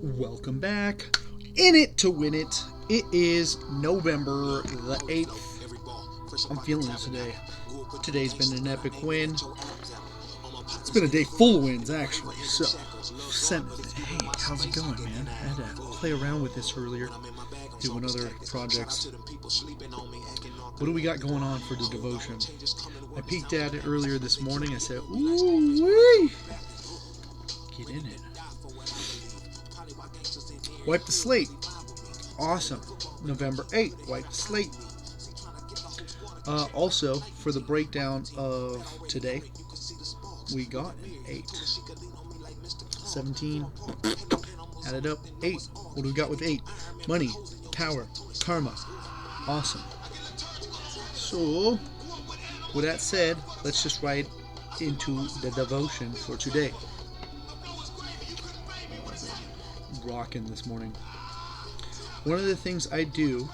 Welcome back. In it to win it. It is November the 8th. I'm feeling it today. Today's been an epic win. It's been a day full of wins, actually. So, hey, how's it going, man? I had to play around with this earlier, doing other projects. What do we got going on for the devotion? I peeked at it earlier this morning. I said, ooh, wee! Get in it. Wipe the slate. Awesome. November 8th, wipe the slate. Also, for the breakdown of today, we got an 8. 17. Add it up. 8. What do we got with 8? Money, power, karma. Awesome. So, with that said, let's just write into the devotion for today. Rocking this morning. One of the things I do,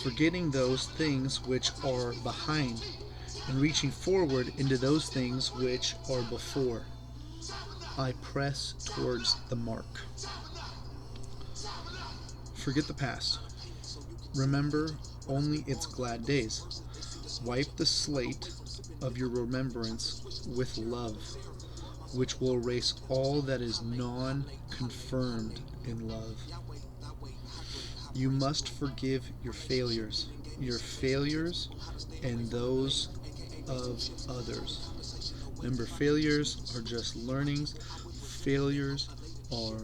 forgetting those things which are behind and reaching forward into those things which are before. I press towards the mark. Forget the past. Remember only its glad days. Wipe the slate of your remembrance with love, which will erase all that is non-confirmed in love. You must forgive your failures and those of others. Remember, failures are just learnings. Failures are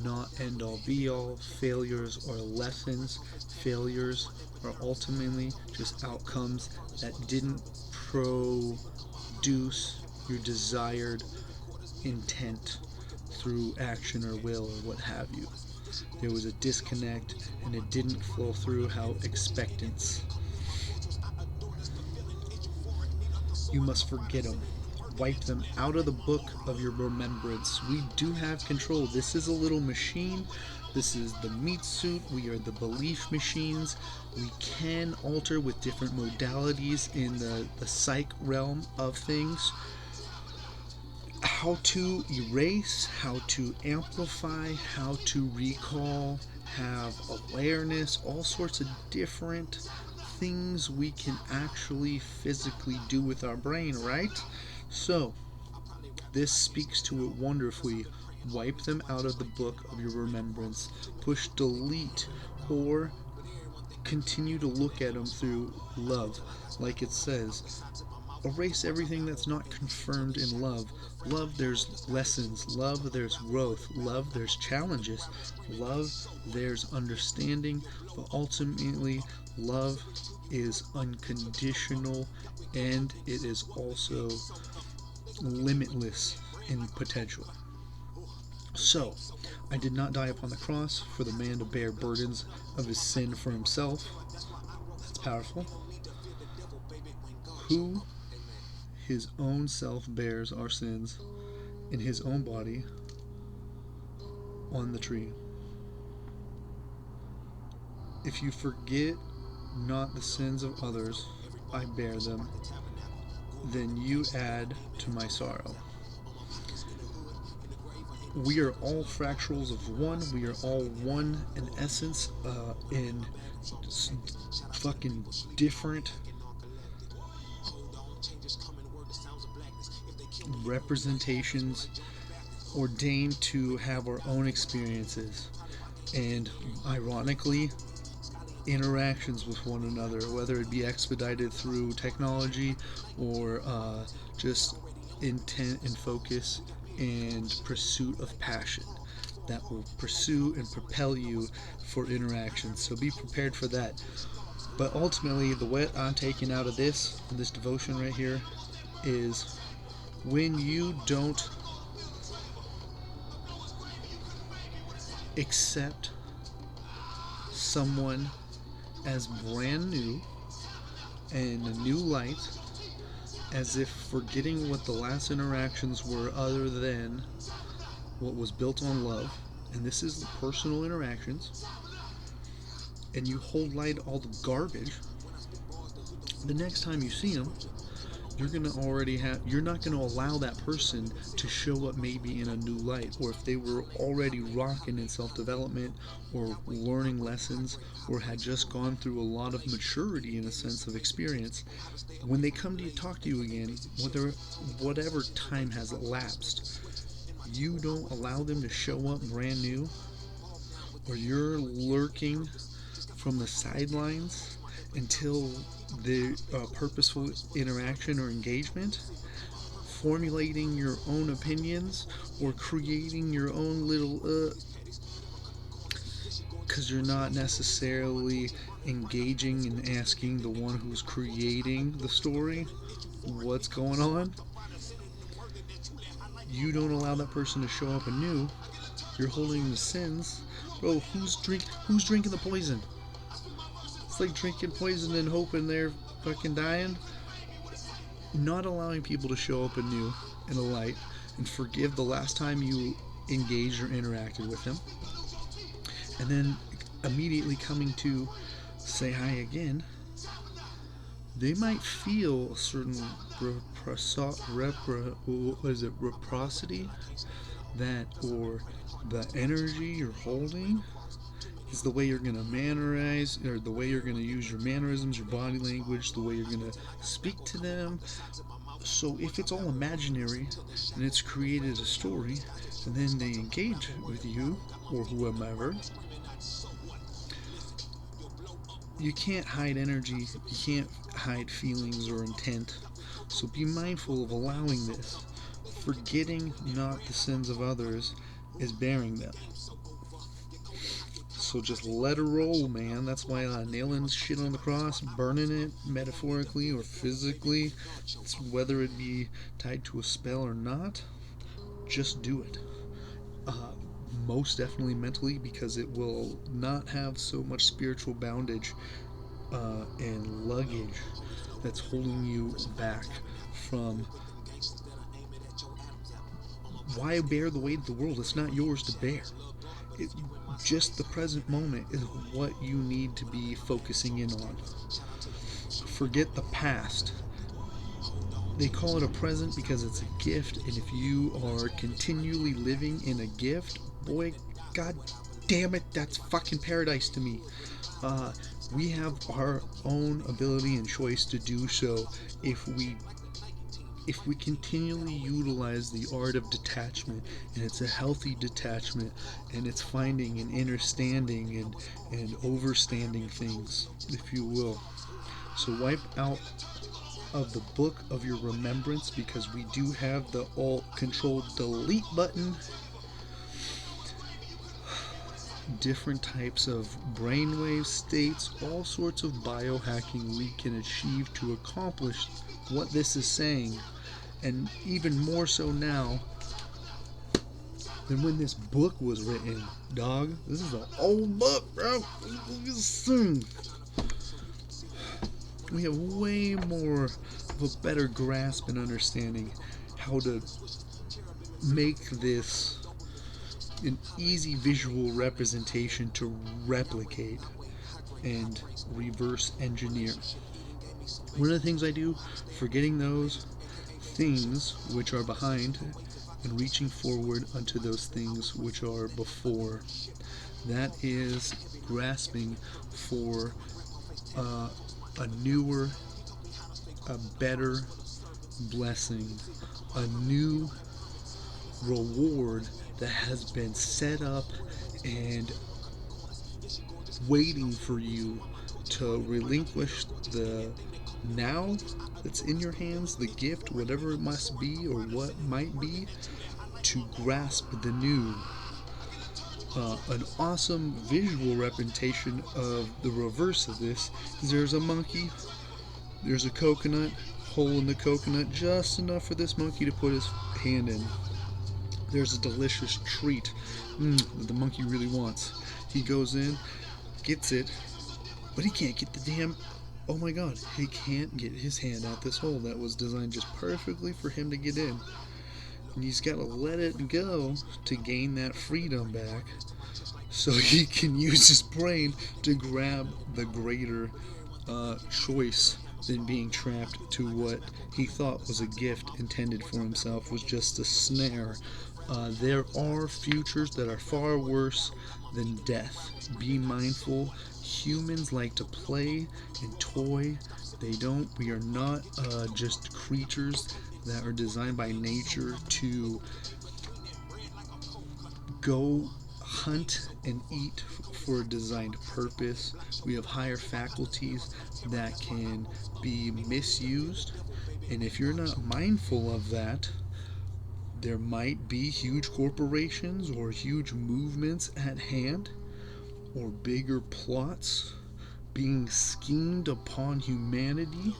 not end-all be-all. Failures are lessons. Failures are ultimately just outcomes that didn't produce your desired intent through action or will or what have you. There was a disconnect and it didn't flow through how expectance. You must forget them. Wipe them out of the book of your remembrance. We do have control. This is a little machine. This is the meat suit. We are the belief machines. We can alter with different modalities in the psych realm of things. How to erase, how to amplify, how to recall, have awareness, all sorts of different things we can actually physically do with our brain, right? So, this speaks to it wonderfully. Wipe them out of the book of your remembrance. Push delete or continue to look at them through love, like it says. Erase everything that's not confirmed in love. Love, there's lessons. Love, there's growth. Love, there's challenges. Love, there's understanding. But ultimately, love is unconditional and it is also limitless in potential. So, I did not die upon the cross for the man to bear burdens of his sin for himself. That's powerful. Who his own self bears our sins in his own body on the tree. If you forget not the sins of others, I bear them, then you add to my sorrow. We are all fractals of one. We are all one in essence, in fucking different representations, ordained to have our own experiences and ironically interactions with one another, whether it be expedited through technology or just intent and focus and pursuit of passion that will pursue and propel you for interactions. So be prepared for that. But ultimately, the what I'm taking out of this devotion right here is when you don't accept someone as brand new and a new light, as if forgetting what the last interactions were other than what was built on love, and this is the personal interactions, and you hold light all the garbage, the next time you see them, you're not gonna allow that person to show up maybe in a new light, or if they were already rocking in self-development or learning lessons or had just gone through a lot of maturity in a sense of experience, when they come to you, talk to you again, whatever time has elapsed, you don't allow them to show up brand new, or you're lurking from the sidelines until the purposeful interaction or engagement, formulating your own opinions or creating your own little because you're not necessarily engaging and asking the one who's creating the story what's going on. You don't allow that person to show up anew. You're holding the sins. Bro, who's drinking the poison? It's like drinking poison and hoping they're fucking dying. Not allowing people to show up anew in the light and forgive the last time you engaged or interacted with them, and then immediately coming to say hi again, they might feel a certain reciprocity, that, or the energy you're holding is the way you're going to mannerize, or the way you're going to use your mannerisms, your body language, the way you're going to speak to them. So if it's all imaginary and it's created a story, and then they engage with you or whomever, you can't hide energy, you can't hide feelings or intent. So be mindful of allowing this. Forgetting not the sins of others is bearing them. So just let her roll, man. That's why nailing shit on the cross, burning it metaphorically or physically, whether it be tied to a spell or not, just do it. Most definitely mentally, because it will not have so much spiritual bondage and luggage that's holding you back from. Why bear the weight of the world? It's not yours to bear. Just the present moment is what you need to be focusing in on. Forget the past. They call it a present because it's a gift, and if you are continually living in a gift, boy, god damn it, that's fucking paradise to me. We have our own ability and choice to do so if we continually utilize the art of detachment, and it's a healthy detachment, and it's finding and understanding and overstanding things, if you will. So wipe out of the book of your remembrance, because we do have the Alt Control Delete button, different types of brainwave states, all sorts of biohacking we can achieve to accomplish what this is saying, and even more so now than when this book was written, dog. This is an old book, bro. We have way more of a better grasp and understanding how to make this an easy visual representation to replicate and reverse engineer. One of the things I do, forgetting those things which are behind and reaching forward unto those things which are before. That is grasping for a newer, a better blessing, a new reward that has been set up and waiting for you to relinquish the now that's in your hands, the gift, whatever it must be or what might be, to grasp the new. An awesome visual representation of the reverse of this is there's a monkey, there's a coconut, hole in the coconut just enough for this monkey to put his hand in. There's a delicious treat that the monkey really wants. He goes in, gets it, but he can't get the damn. Oh my god, he can't get his hand out this hole that was designed just perfectly for him to get in. And he's got to let it go to gain that freedom back, so he can use his brain to grab the greater choice than being trapped to what he thought was a gift intended for himself was just a snare. There are futures that are far worse than death. Be mindful. Humans like to play and toy. They don't. We are not just creatures that are designed by nature to go hunt and eat for a designed purpose. We have higher faculties that can be misused. And if you're not mindful of that, there might be huge corporations or huge movements at hand or bigger plots being schemed upon humanity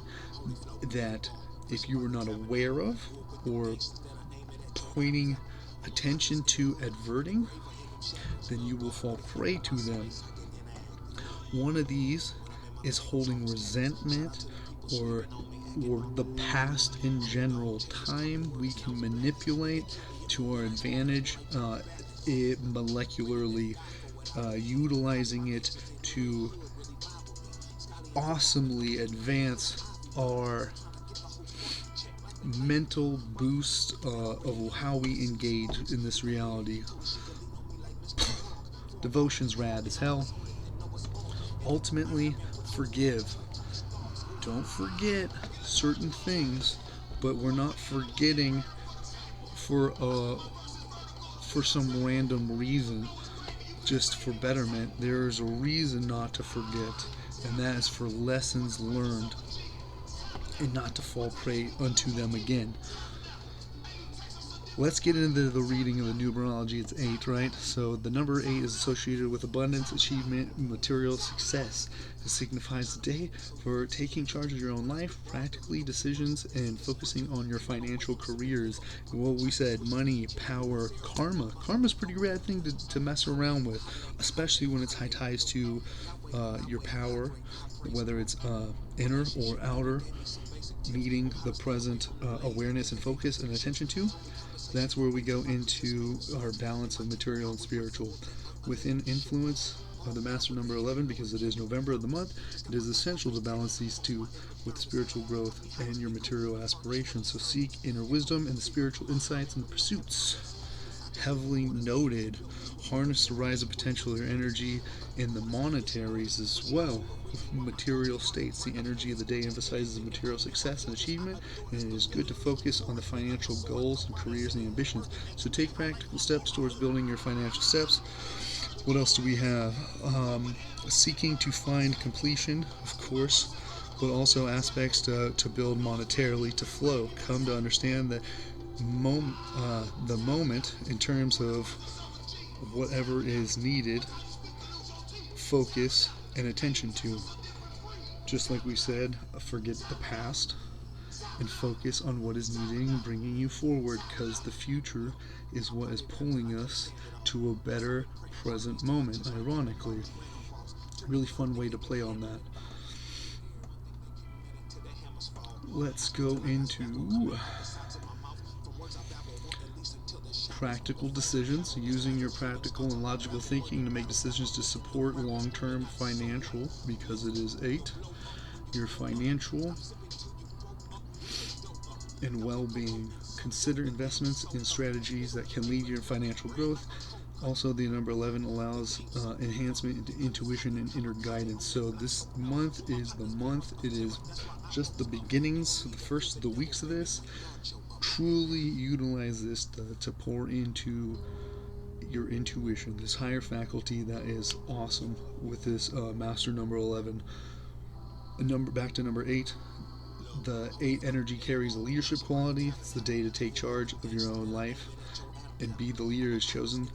that if you were not aware of or pointing attention to adverting, then you will fall prey to them. One of these is holding resentment or the past in general. Time we can manipulate to our advantage, it molecularly utilizing it to awesomely advance our mental boost of how we engage in this reality. Devotion's rad as hell. Ultimately, forgive. Don't forget certain things, but we're not forgetting for some random reason, just for betterment. There's a reason not to forget, and that is for lessons learned and not to fall prey unto them again. Let's get into the reading of the numerology. It's 8, right? So the number 8 is associated with abundance, achievement, and material success. It signifies the day for taking charge of your own life, practically decisions, and focusing on your financial careers. And what we said, money, power, karma. Karma's a pretty rad thing to mess around with, especially when it's high ties to your power, whether it's inner or outer, meeting the present awareness and focus and attention to. That's where we go into our balance of material and spiritual. Within influence of the master number 11, because it is November of the month, it is essential to balance these two with spiritual growth and your material aspirations. So seek inner wisdom and the spiritual insights and pursuits. Heavily noted, harness the rise of potential of your energy in the monetaries as well. Material states, the energy of the day emphasizes material success and achievement, and it is good to focus on the financial goals and careers and ambitions. So take practical steps towards building your financial steps. What else do we have? Seeking to find completion, of course, but also aspects to build monetarily, to flow. Come to understand that the moment in terms of whatever is needed, focus and attention to. Just like we said, forget the past and focus on what is needed and bringing you forward, because the future is what is pulling us to a better present moment, ironically. Really fun way to play on that. Let's go into practical decisions, using your practical and logical thinking to make decisions to support long-term financial, because it is 8, your financial and well-being. Consider investments in strategies that can lead your financial growth. Also, the number 11 allows enhancement into intuition and inner guidance. So this month is the month. It is just the beginnings, the first of the weeks of this. Truly utilize this to pour into your intuition, this higher faculty that is awesome with this master number 11. Back to number 8. The 8 energy carries a leadership quality. It's the day to take charge of your own life and be the leader is chosen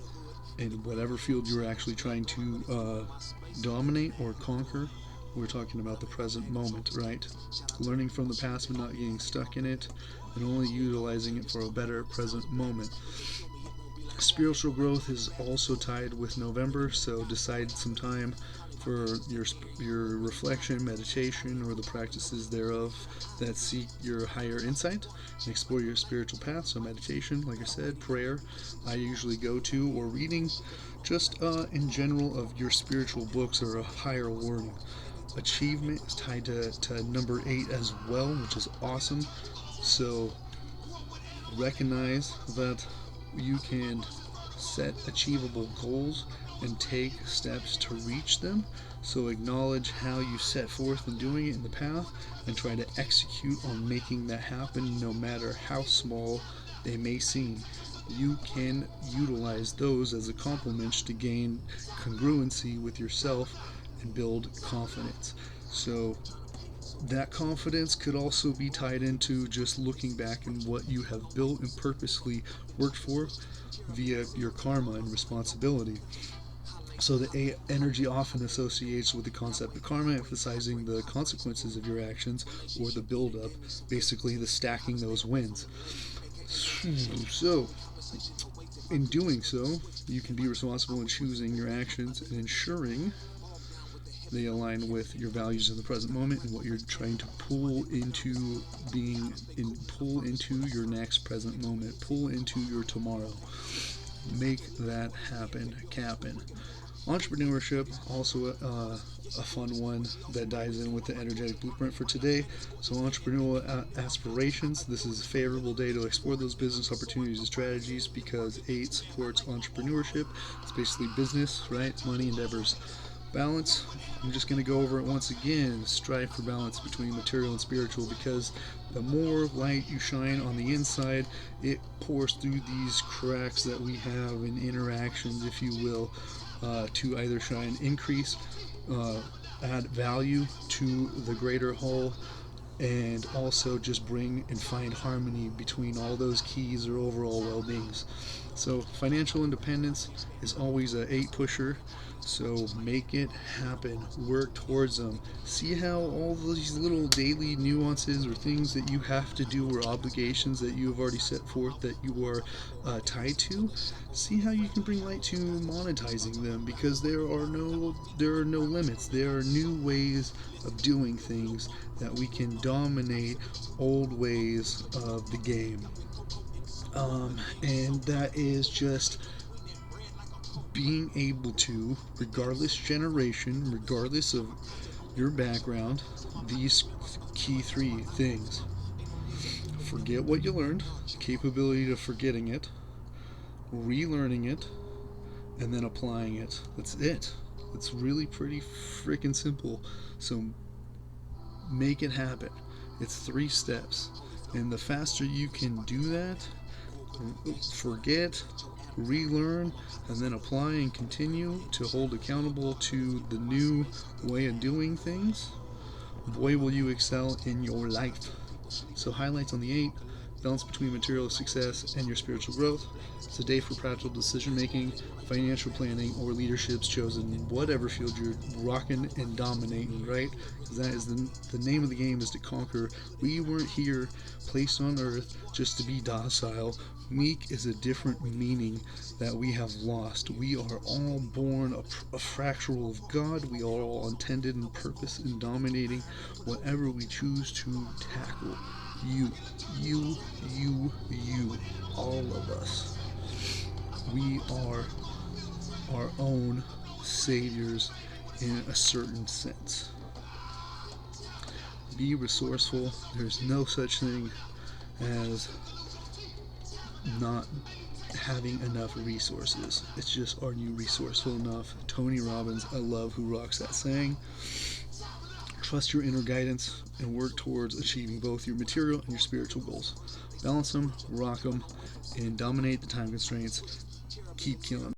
in whatever field you're actually trying to dominate or conquer. We're talking about the present moment, right? Learning from the past but not getting stuck in it, and only utilizing it for a better present moment. Spiritual growth is also tied with November, so decide some time for your reflection, meditation, or the practices thereof that seek your higher insight and explore your spiritual path. So meditation, like I said, prayer, I usually go to, or reading just in general of your spiritual books or a higher learning. achievement is tied to number 8 as well, which is awesome. So recognize that you can set achievable goals and take steps to reach them. So acknowledge how you set forth in doing it in the past and try to execute on making that happen, no matter how small they may seem. You can utilize those as accomplishments to gain congruency with yourself and build confidence. So that confidence could also be tied into just looking back and what you have built and purposely worked for via your karma and responsibility. So the energy often associates with the concept of karma, emphasizing the consequences of your actions or the build-up, basically the stacking those wins. So in doing so, you can be responsible in choosing your actions and ensuring they align with your values in the present moment and what you're trying to pull into your next present moment, pull into your tomorrow. Make that happen, Cap'n. Entrepreneurship, also a fun one that dives in with the energetic blueprint for today. So entrepreneurial aspirations, this is a favorable day to explore those business opportunities and strategies because 8 supports entrepreneurship. It's basically business, right? Money endeavors. Balance, I'm just going to go over it once again. Strive for balance between material and spiritual, because the more light you shine on the inside, it pours through these cracks that we have in interactions, if you will, to either increase, add value to the greater whole, and also just bring and find harmony between all those keys or overall well-beings. So financial independence is always a 8 pusher. So make it happen. Work towards them. See how all these little daily nuances or things that you have to do or obligations that you have already set forth that you are tied to. See how you can bring light to monetizing them, because there are no limits. There are new ways of doing things that we can dominate old ways of the game. And that is just being able to, regardless generation, regardless of your background, these key 3 things. Forget what you learned, capability of forgetting it, relearning it, and then applying it. That's it. It's really pretty freaking simple. So make it happen. It's 3 steps. And the faster you can do that, forget, relearn, and then apply and continue to hold accountable to the new way of doing things, boy will you excel in your life. So highlights on the 8: balance between material success and your spiritual growth. It's a day for practical decision making, financial planning, or leadership's chosen in whatever field you're rocking and dominating, right? Because that is the name of the game, is to conquer. We weren't here placed on earth just to be docile. Meek is a different meaning that we have lost. We are all born a fractal of God. We are all intended and purpose in dominating whatever we choose to tackle. You, all of us. We are our own saviors in a certain sense. Be resourceful. There's no such thing as not having enough resources. It's just, are you resourceful enough? Tony Robbins, I love who rocks that saying. Trust your inner guidance and work towards achieving both your material and your spiritual goals. Balance them, rock them, and dominate the time constraints. Keep killing.